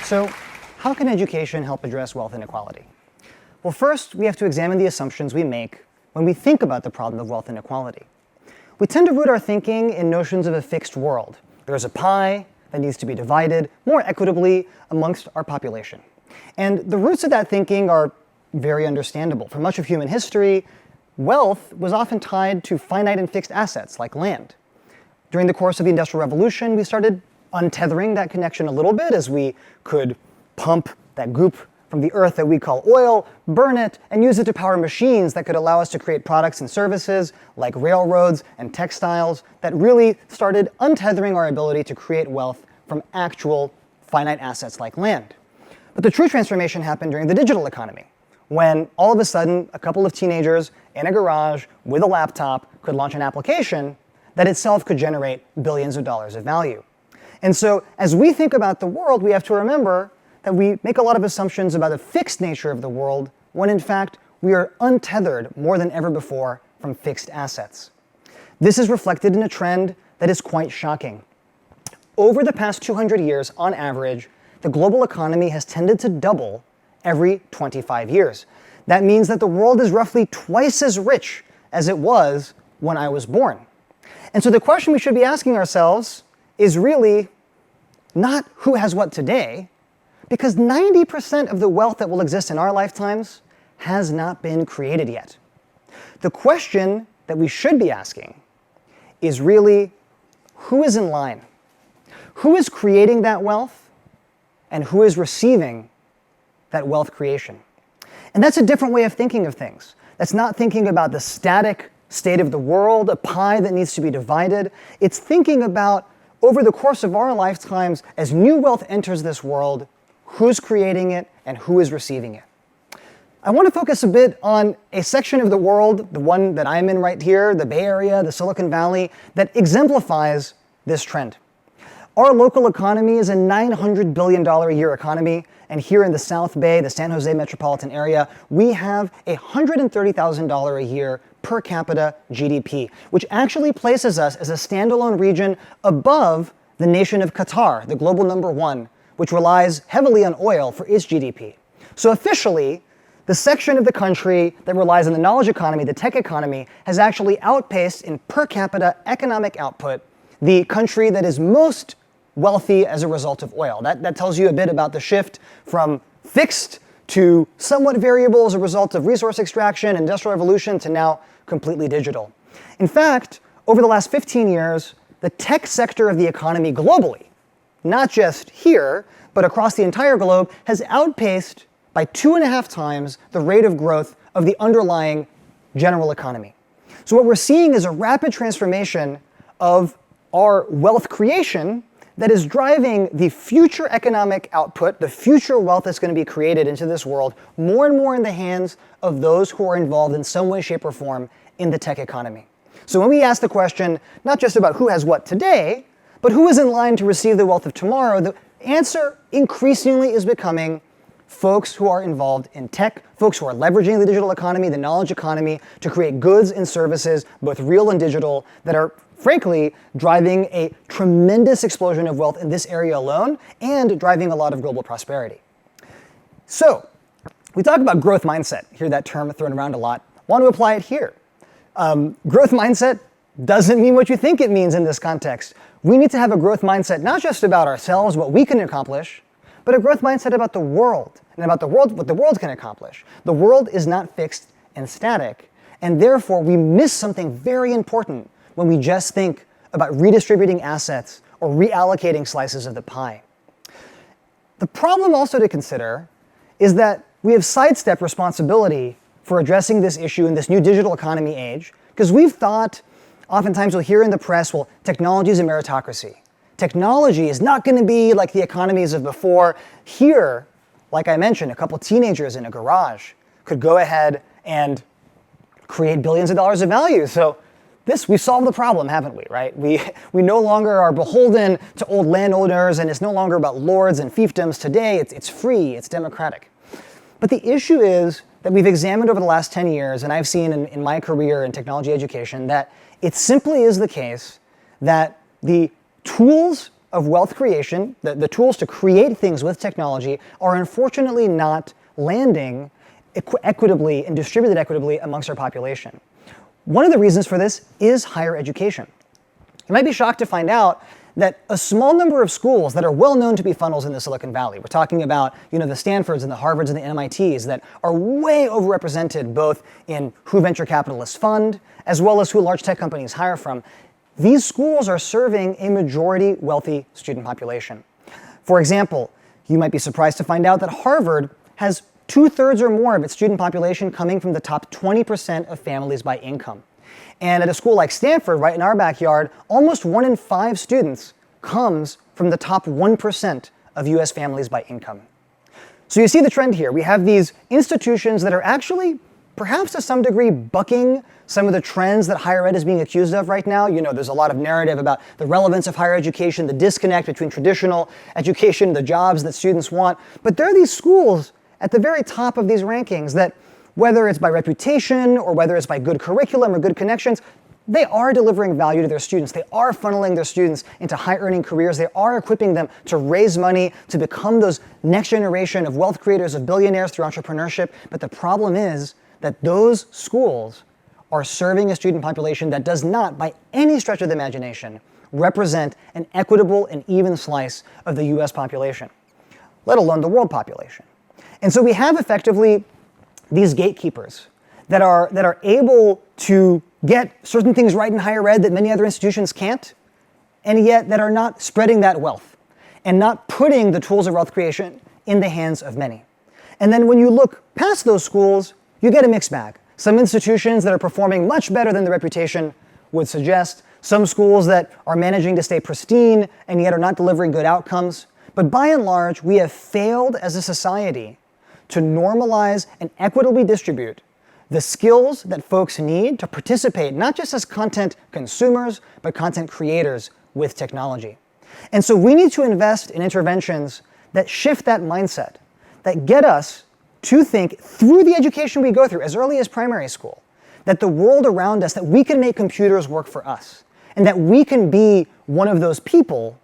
So how can education help address wealth inequality? Well, first, we have to examine the assumptions we make when we think about the problem of wealth inequality. We tend to root our thinking in notions of a fixed world. There's a pie that needs to be divided more equitably amongst our population. And the roots of that thinking are very understandable. For much of human history, wealth was often tied to finite and fixed assets like land. During the course of the Industrial Revolution, we started untethering that connection a little bit as we could pump that goop from the earth that we call oil, burn it, and use it to power machines that could allow us to create products and services like railroads and textiles that really started untethering our ability to create wealth from actual finite assets like land. But the true transformation happened during the digital economy, when all of a sudden a couple of teenagers in a garage with a laptop could launch an application that itself could generate billions of dollars of value. And so as we think about the world, we have to remember that we make a lot of assumptions about the fixed nature of the world when in fact we are untethered more than ever before from fixed assets. This is reflected in a trend that is quite shocking. Over the past 200 years, on average, the global economy has tended to double every 25 years. That means that the world is roughly twice as rich as it was when I was born. And so the question we should be asking ourselves is really not who has what today, because 90% of the wealth that will exist in our lifetimes has not been created yet. The question that we should be asking is really, who is in line? Who is creating that wealth, and who is receiving that wealth creation? And that's a different way of thinking of things. That's not thinking about the static state of the world, a pie that needs to be divided. It's thinking about, over the course of our lifetimes, as new wealth enters this world, who's creating it and who is receiving it. I want to focus a bit on a section of the world, the one that I'm in right here, the Bay Area, the Silicon Valley, that exemplifies this trend. Our local economy is a $900 billion a year economy, and here in the South Bay, the San Jose metropolitan area, we have a $130,000 a year per capita GDP, which actually places us as a standalone region above the nation of Qatar, the global number one, which relies heavily on oil for its GDP. So officially, the section of the country that relies on the knowledge economy, the tech economy, has actually outpaced in per capita economic output the country that is most wealthy as a result of oil. That tells you a bit about the shift from fixed to somewhat variable as a result of resource extraction, industrial revolution, to now completely digital. In fact, over the last 15 years, the tech sector of the economy globally, not just here, but across the entire globe, has outpaced by 2.5 times the rate of growth of the underlying general economy. So what we're seeing is a rapid transformation of our wealth creation that is driving the future economic output, the future wealth that's going to be created into this world, more and more in the hands of those who are involved in some way, shape, or form in the tech economy. So when we ask the question, not just about who has what today, but who is in line to receive the wealth of tomorrow, the answer increasingly is becoming folks who are involved in tech, folks who are leveraging the digital economy, the knowledge economy, to create goods and services, both real and digital, that are frankly driving a tremendous explosion of wealth in this area alone and driving a lot of global prosperity. So, we talk about growth mindset, hear that term thrown around a lot. Want to apply it here. Growth mindset doesn't mean what you think it means in this context. We need to have a growth mindset not just about ourselves, what we can accomplish, but a growth mindset about the world, and about the world, what the world can accomplish. The world is not fixed and static, and therefore we miss something very important when we just think about redistributing assets or reallocating slices of the pie. The problem also to consider is that we have sidestepped responsibility for addressing this issue in this new digital economy age, because we've thought, oftentimes you'll hear in the press, well, technology is a meritocracy. Technology is not going to be like the economies of before. Here, like I mentioned, a couple teenagers in a garage could go ahead and create billions of dollars of value. So we've solved the problem, haven't we, right? We no longer are beholden to old landowners, and it's no longer about lords and fiefdoms. Today, it's free, it's democratic. But the issue is that we've examined over the last 10 years, and I've seen in my career in technology education, that it simply is the case that the tools of wealth creation, the tools to create things with technology, are unfortunately not landing equitably and distributed equitably amongst our population. One of the reasons for this is higher education. You might be shocked to find out that a small number of schools that are well known to be funnels in the Silicon Valley, we're talking about the Stanfords and the Harvards and the MITs that are way overrepresented both in who venture capitalists fund as well as who large tech companies hire from, these schools are serving a majority wealthy student population. For example, you might be surprised to find out that Harvard has 2/3 or more of its student population coming from the top 20% of families by income. And at a school like Stanford, right in our backyard, almost 1 in 5 students comes from the top 1% of US families by income. So you see the trend here. We have these institutions that are actually, perhaps to some degree, bucking some of the trends that higher ed is being accused of right now. There's a lot of narrative about the relevance of higher education, the disconnect between traditional education, the jobs that students want. But there are these schools at the very top of these rankings that, whether it's by reputation or whether it's by good curriculum or good connections, they are delivering value to their students. They are funneling their students into high-earning careers. They are equipping them to raise money, to become those next generation of wealth creators, of billionaires through entrepreneurship. But the problem is that those schools are serving a student population that does not, by any stretch of the imagination, represent an equitable and even slice of the US population, let alone the world population. And so we have effectively these gatekeepers that are able to get certain things right in higher ed that many other institutions can't, and yet that are not spreading that wealth and not putting the tools of wealth creation in the hands of many. And then when you look past those schools, you get a mixed bag. Some institutions that are performing much better than the reputation would suggest, some schools that are managing to stay pristine and yet are not delivering good outcomes. But by and large, we have failed as a society to normalize and equitably distribute the skills that folks need to participate, not just as content consumers, but content creators with technology. And so we need to invest in interventions that shift that mindset, that get us to think through the education we go through as early as primary school, that the world around us, that we can make computers work for us, and that we can be one of those people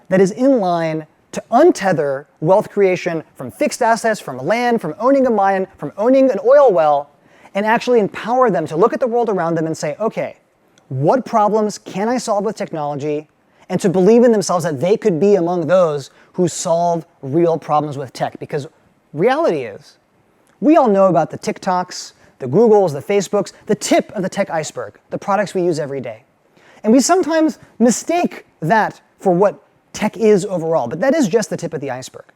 that is in line to untether wealth creation from fixed assets, from land, from owning a mine, from owning an oil well, and actually empower them to look at the world around them and say, okay, what problems can I solve with technology? And to believe in themselves that they could be among those who solve real problems with tech. Because reality is, we all know about the TikToks, the Googles, the Facebooks, the tip of the tech iceberg, the products we use every day. And we sometimes mistake that for what tech is overall, but that is just the tip of the iceberg.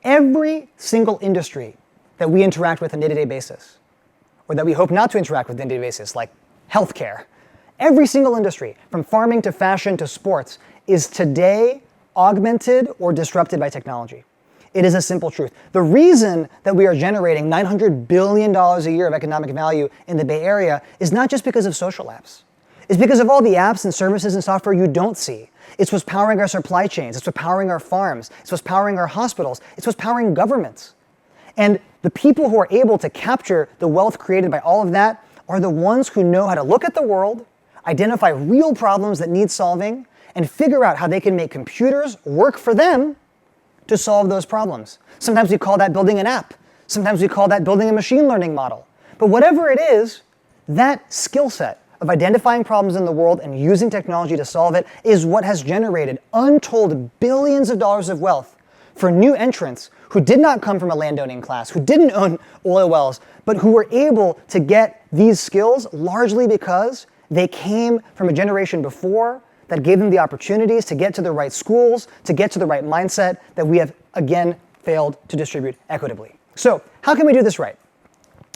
Every single industry that we interact with on a day-to-day basis, or that we hope not to interact with on a day-to-day basis, like healthcare, every single industry, from farming to fashion to sports, is today augmented or disrupted by technology. It is a simple truth. The reason that we are generating $900 billion a year of economic value in the Bay Area is not just because of social apps. It's because of all the apps and services and software you don't see. It's what's powering our supply chains. It's what's powering our farms. It's what's powering our hospitals. It's what's powering governments. And the people who are able to capture the wealth created by all of that are the ones who know how to look at the world, identify real problems that need solving, and figure out how they can make computers work for them to solve those problems. Sometimes we call that building an app. Sometimes we call that building a machine learning model. But whatever it is, that skill set of identifying problems in the world and using technology to solve it is what has generated untold billions of dollars of wealth for new entrants who did not come from a landowning class, who didn't own oil wells, but who were able to get these skills largely because they came from a generation before that gave them the opportunities to get to the right schools, to get to the right mindset that we have, again, failed to distribute equitably. So how can we do this right?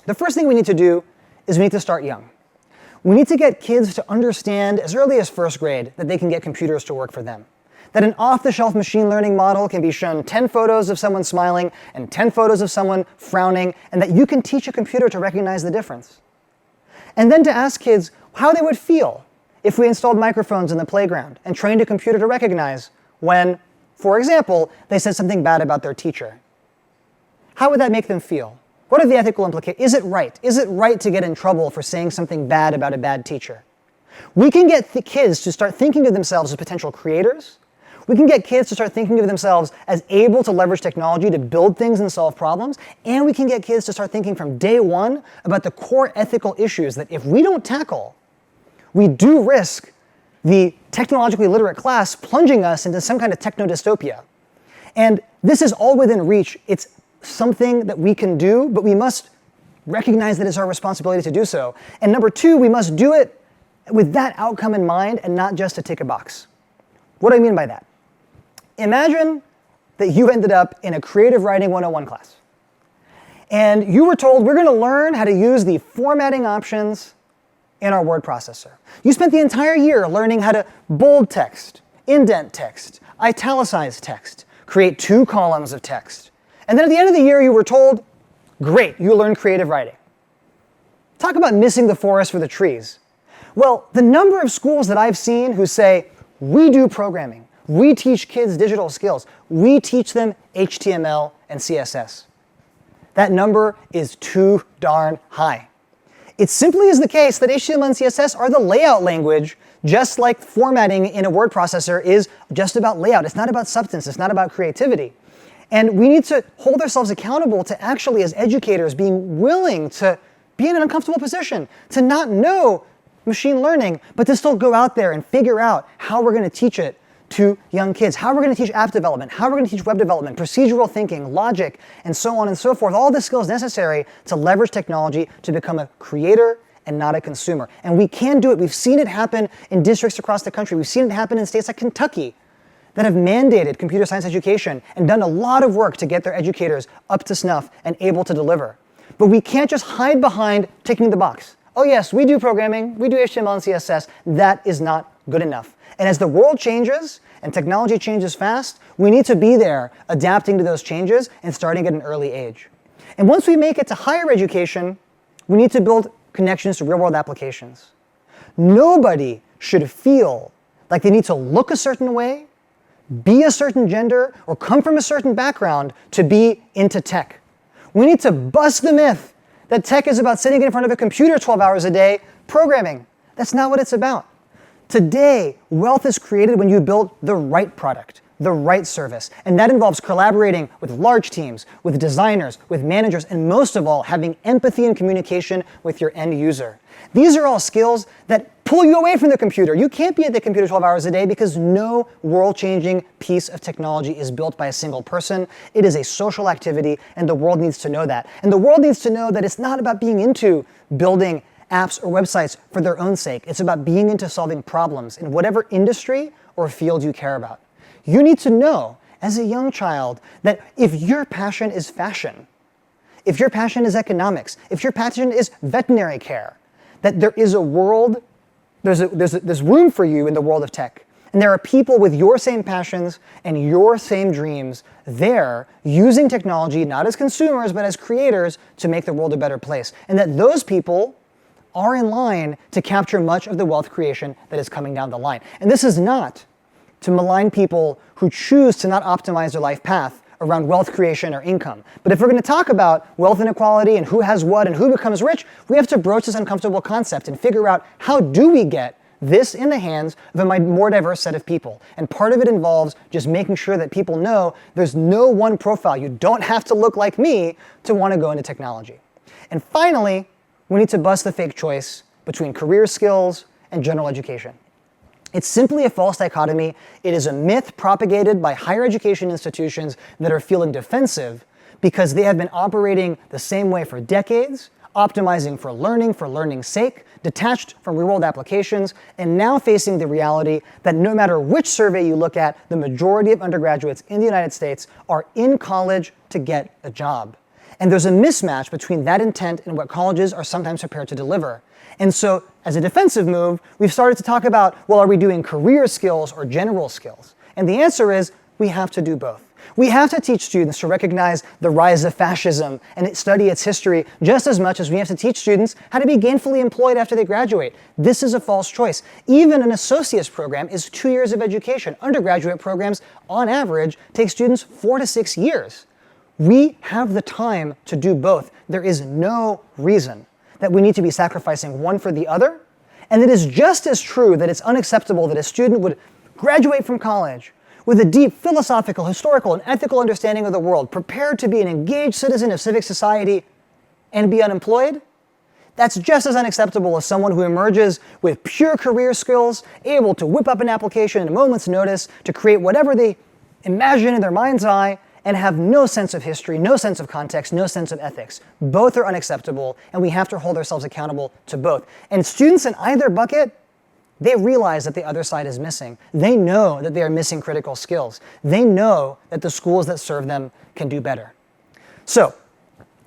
The first thing we need to do is we need to start young. We need to get kids to understand as early as first grade that they can get computers to work for them. That an off-the-shelf machine learning model can be shown 10 photos of someone smiling and 10 photos of someone frowning, and that you can teach a computer to recognize the difference. And then to ask kids how they would feel if we installed microphones in the playground and trained a computer to recognize when, for example, they said something bad about their teacher. How would that make them feel? What are the ethical implications? Is it right? Is it right to get in trouble for saying something bad about a bad teacher? We can get the kids to start thinking of themselves as potential creators. We can get kids to start thinking of themselves as able to leverage technology to build things and solve problems, and we can get kids to start thinking from day one about the core ethical issues that if we don't tackle, we do risk the technologically literate class plunging us into some kind of techno-dystopia. And this is all within reach. It's something that we can do, but we must recognize that it's our responsibility to do so. And number two, we must do it with that outcome in mind and not just to tick a box. What do I mean by that? Imagine that you ended up in a creative writing 101 class. And you were told, we're going to learn how to use the formatting options in our word processor. You spent the entire year learning how to bold text, indent text, italicize text, create 2 columns of text. And then at the end of the year, you were told, great, you learned creative writing. Talk about missing the forest for the trees. Well, the number of schools that I've seen who say, we do programming, we teach kids digital skills, we teach them HTML and CSS. That number is too darn high. It simply is the case that HTML and CSS are the layout language, just like formatting in a word processor is just about layout. It's not about substance, it's not about creativity. And we need to hold ourselves accountable to actually, as educators, being willing to be in an uncomfortable position, to not know machine learning, but to still go out there and figure out how we're going to teach it to young kids, how we're going to teach app development, how we're going to teach web development, procedural thinking, logic, and so on and so forth. All the skills necessary to leverage technology to become a creator and not a consumer. And we can do it. We've seen it happen in districts across the country. We've seen it happen in states like Kentucky that have mandated computer science education and done a lot of work to get their educators up to snuff and able to deliver. But we can't just hide behind ticking the box. Oh yes, we do programming, we do HTML and CSS. That is not good enough. And as the world changes and technology changes fast, we need to be there adapting to those changes and starting at an early age. And once we make it to higher education, we need to build connections to real-world applications. Nobody should feel like they need to look a certain way, be a certain gender, or come from a certain background to be into tech. We need to bust the myth that tech is about sitting in front of a computer 12 hours a day programming. That's not what it's about. Today, wealth is created when you build the right product, the right service. And that involves collaborating with large teams, with designers, with managers, and most of all, having empathy and communication with your end user. These are all skills that pull you away from the computer. You can't be at the computer 12 hours a day because no world-changing piece of technology is built by a single person. It is a social activity, and the world needs to know that. And the world needs to know that it's not about being into building apps or websites for their own sake. It's about being into solving problems in whatever industry or field you care about. You need to know, as a young child, that if your passion is fashion, if your passion is economics, if your passion is veterinary care, that there is a world, there's room for you in the world of tech. And there are people with your same passions and your same dreams there using technology, not as consumers, but as creators to make the world a better place. And that those people are in line to capture much of the wealth creation that is coming down the line. And this is not to malign people who choose to not optimize their life path around wealth creation or income. But if we're going to talk about wealth inequality and who has what and who becomes rich, we have to broach this uncomfortable concept and figure out how do we get this in the hands of a more diverse set of people. And part of it involves just making sure that people know there's no one profile. You don't have to look like me to want to go into technology. And finally, we need to bust the fake choice between career skills and general education. It's simply a false dichotomy. It is a myth propagated by higher education institutions that are feeling defensive because they have been operating the same way for decades, optimizing for learning's sake, detached from real-world applications, and now facing the reality that no matter which survey you look at, the majority of undergraduates in the United States are in college to get a job. And there's a mismatch between that intent and what colleges are sometimes prepared to deliver. And so, as a defensive move, we've started to talk about, well, are we doing career skills or general skills? And the answer is, we have to do both. We have to teach students to recognize the rise of fascism and study its history just as much as we have to teach students how to be gainfully employed after they graduate. This is a false choice. Even an associate's program is 2 years of education. Undergraduate programs, on average, take students 4 to 6 years. We have the time to do both. There is no reason that we need to be sacrificing one for the other. And it is just as true that it's unacceptable that a student would graduate from college with a deep philosophical, historical, and ethical understanding of the world, prepared to be an engaged citizen of civic society and be unemployed, that's just as unacceptable as someone who emerges with pure career skills, able to whip up an application at a moment's notice to create whatever they imagine in their mind's eye and have no sense of history, no sense of context, no sense of ethics. Both are unacceptable, and we have to hold ourselves accountable to both. And students in either bucket, they realize that the other side is missing. They know that they are missing critical skills. They know that the schools that serve them can do better. So,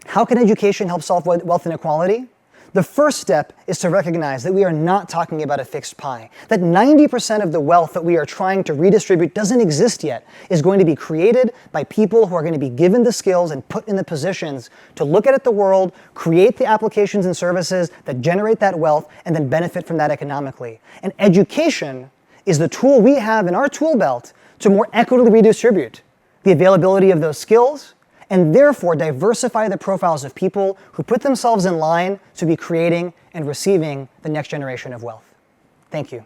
how can education help solve wealth inequality? The first step is to recognize that we are not talking about a fixed pie, that 90% of the wealth that we are trying to redistribute doesn't exist yet, is going to be created by people who are going to be given the skills and put in the positions to look at the world, create the applications and services that generate that wealth, and then benefit from that economically. And education is the tool we have in our tool belt to more equitably redistribute the availability of those skills, and therefore diversify the profiles of people who put themselves in line to be creating and receiving the next generation of wealth. Thank you.